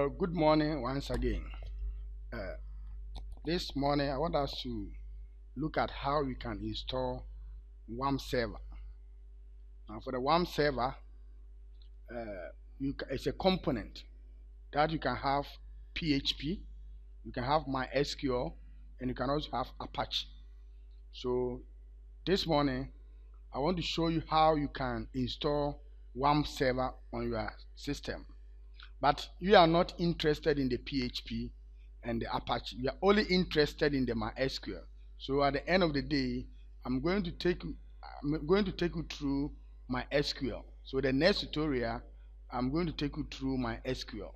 Well, good morning once again. Uh, this morning, I want us to look at how we can install WAMP server. Now, for the WAMP server, it's a component that you can have PHP, you can have MySQL, and you can also have Apache. So, this morning, I want to show you how you can install WAMP server on your system. But you are not interested in the PHP and the Apache. You are only interested in the MySQL. So at the end of the day, I'm going to take you through MySQL. So the next tutorial, I'm going to take you through MySQL.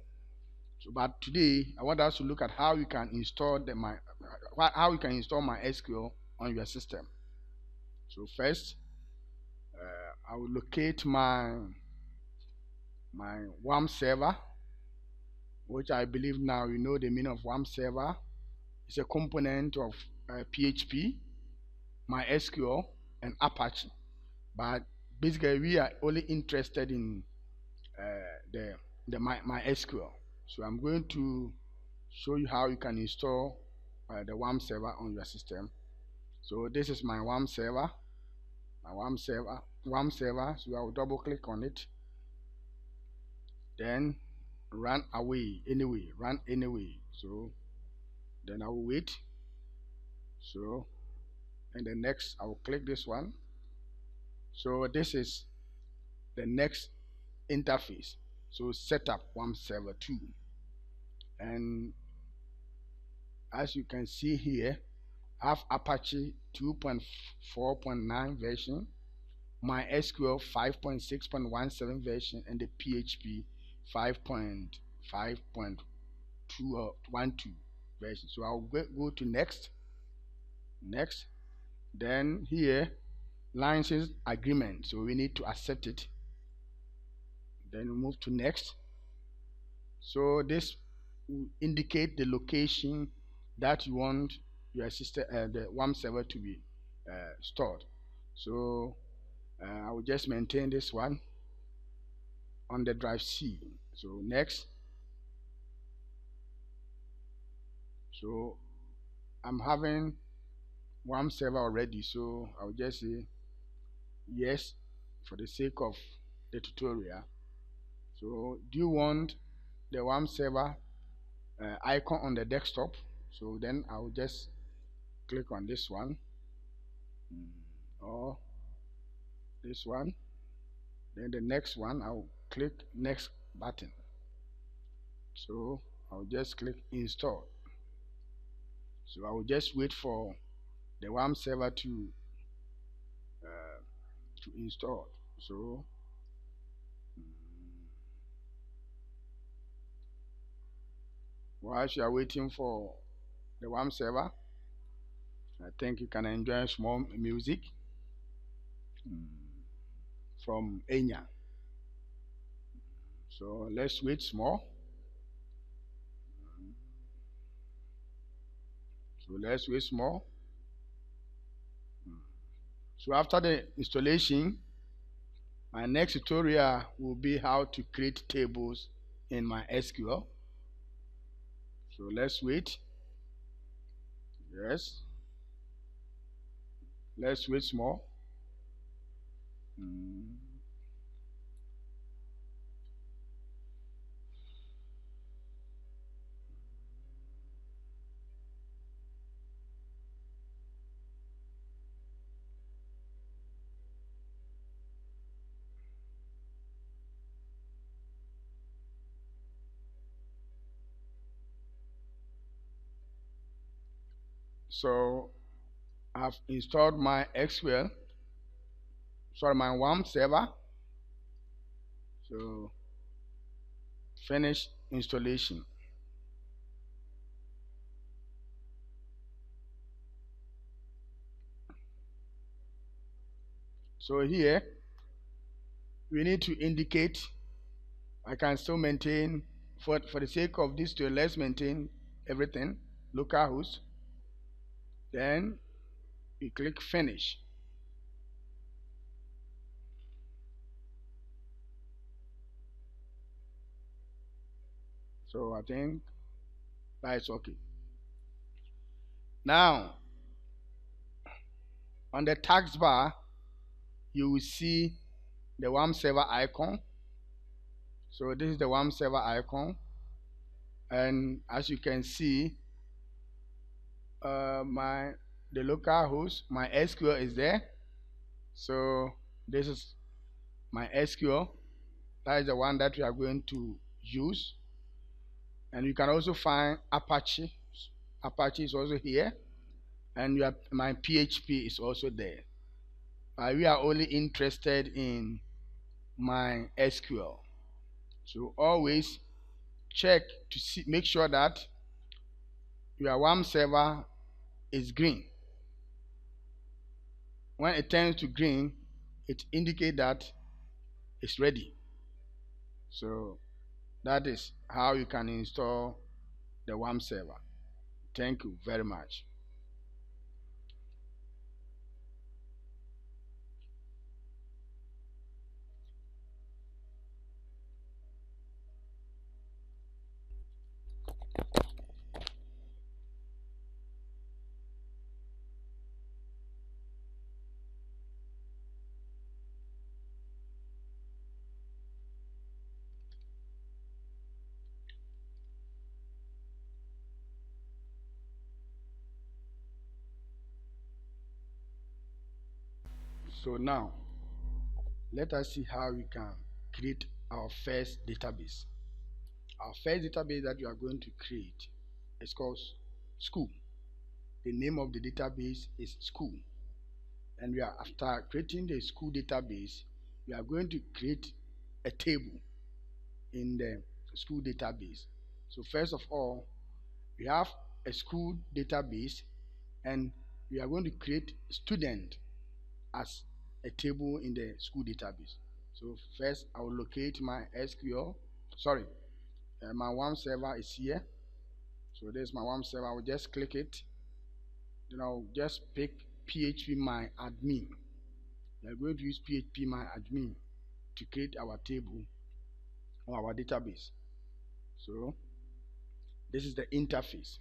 So, but today, I want us to look at how you can install MySQL on your system. So first, I will locate my WAMP server, which I believe now you know the meaning of WAMP server. It's a component of PHP, MySQL, and Apache. But basically, we are only interested in MySQL. So I'm going to show you how you can install the WAMP server on your system. So this is my WAMP server. WAMP server. So I will double click on it. Then run anyway. So then I will wait. So and the next I will click this one. So this is the next interface. So setup WAMP server 2, and as you can see here, I have Apache 2.4.9 version, MySQL 5.6.17 version, and the PHP 5.5.212 version. So I'll go to next. Then here, license agreement. So we need to accept it. Then we move to next. So this will indicate the location that you want your system, the WAMP server to be stored. So I will just maintain this one on the drive C. So next. So I'm having WAMP server already, so I will just say yes for the sake of the tutorial. So do you want the WAMP server icon on the desktop? So then I will just click on this one or this one. Then the next one, I'll click next button. So I'll just click install. So I will just wait for the WAMP server to install. So whilst you are waiting for the WAMP server, I think you can enjoy small music from Enya. So let's wait small. So let's wait small. So after the installation, my next tutorial will be how to create tables in MySQL. So let's wait. Yes. Let's wait small. So I've installed my my WAMP server. So finish installation. So here we need to indicate, I can still maintain, for the sake of this to let's maintain everything, localhost. Then we click finish. So I think that is okay. Now on the taskbar, you will see the WAMP server icon. So this is the WAMP server icon, and as you can see, my the local host, my SQL is there. So this is my SQL. That is the one that we are going to use, and you can also find Apache. Apache is also here, and my PHP is also there. We are only interested in my SQL. So always check to see, make sure that your WAMP server is green. When it turns to green, it indicates that it's ready. So that is how you can install the WAMP server. Thank you very much. So now let us see how we can create our first database. Our first database that we are going to create is called school. The name of the database is school. And we are, after creating the school database, we are going to create a table in the school database. So first of all, we have a school database, and we are going to create student as a table in the school database. So first I will locate my SQL. Sorry, my WAMP server is here. So there's my WAMP server. I will just click it. Then I'll just pick PHP my admin. We are going to use PHP my admin to create our table or our database. So this is the interface.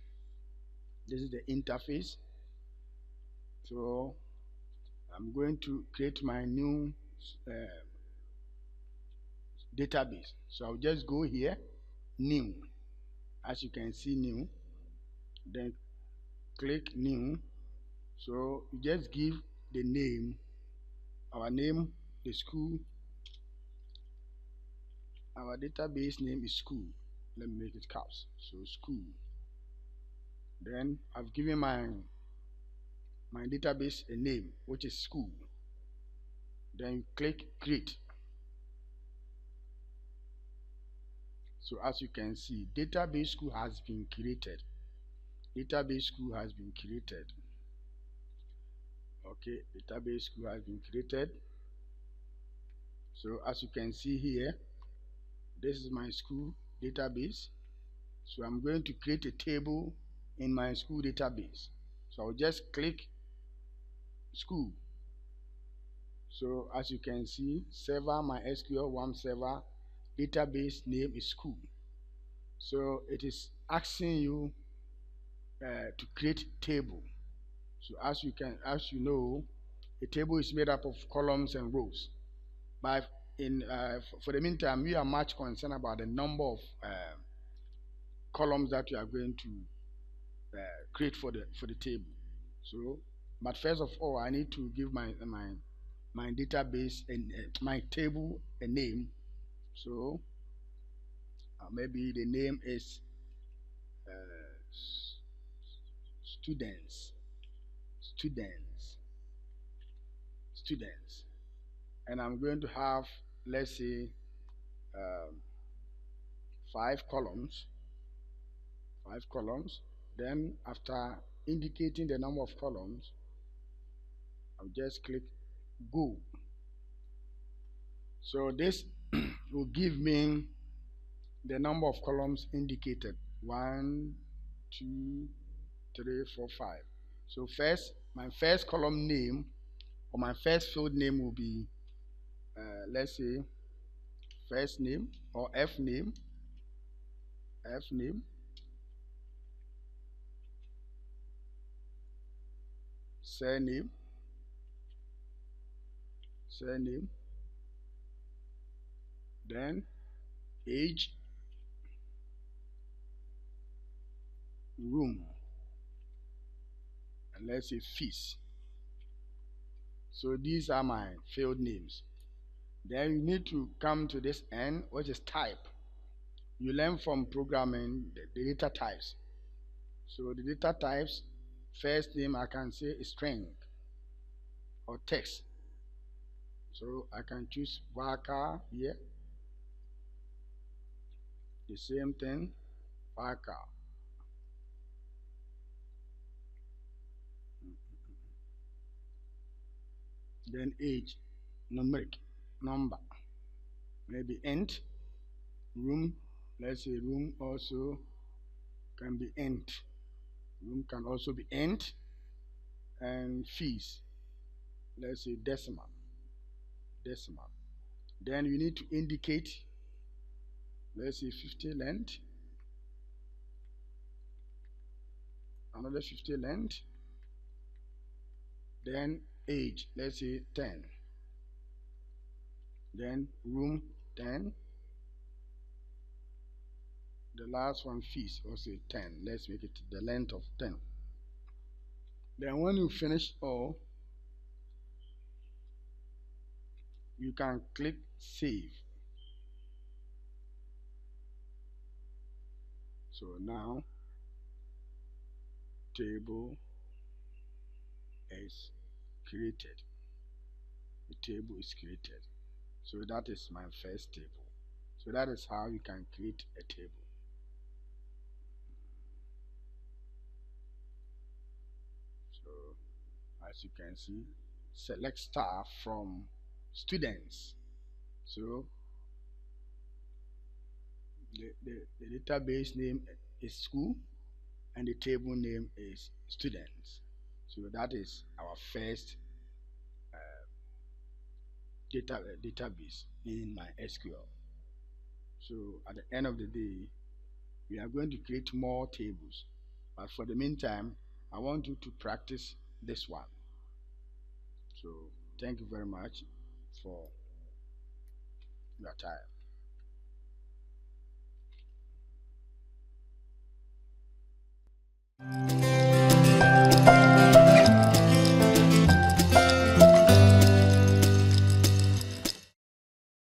This is the interface. So I'm going to create my new database. So I'll just go here, new. As you can see, new. Then click new. So you just give the name, our name, the school. Our database name is school. Let me make it caps. So school. Then I've given my database a name, which is school. Then you click create. So as you can see, database school has been created. Database school has been created. Okay, database school has been created. So as you can see here, this is my school database. So I'm going to create a table in my school database. So I'll just click school. So as you can see, server, my SQL WAMP server, database name is school. So it is asking you to create table. So as you know, a table is made up of columns and rows. But for the meantime, we are much concerned about the number of columns that we are going to create for the table. So, but first of all, I need to give my database and my table a name. So maybe the name is students, students, students, and I'm going to have, let's say, um, 5 columns. 5 columns. Then after indicating the number of columns, I'll just click go. So this will give me the number of columns indicated: 1, 2, 3, 4, 5. So first, my first column name or my first field name will be let's say first name or F name. F name, surname, surname, then age, room, and let's say fees. So these are my field names. Then you need to come to this end, which is type. You learn from programming the data types. So the data types, first name I can say is string or text. So I can choose varchar here. The same thing, varchar. Then age, numeric, number. Maybe int, room. Let's say room also can be int. Room can also be int. And fees. Let's say decimal. Decimal. Then you need to indicate, let's say 50 length, another 50 length, then age, let's say 10, then room 10, the last one fees also 10. Let's make it the length of 10. Then when you finish all, you can click save. So now table is created. The table is created. So that is my first table. So that is how you can create a table. So as you can see, select star from students. So the database name is school and the table name is students. So that is our first database in my SQL. So at the end of the day, we are going to create more tables. But for the meantime, I want you to practice this one. So thank you very much for your time.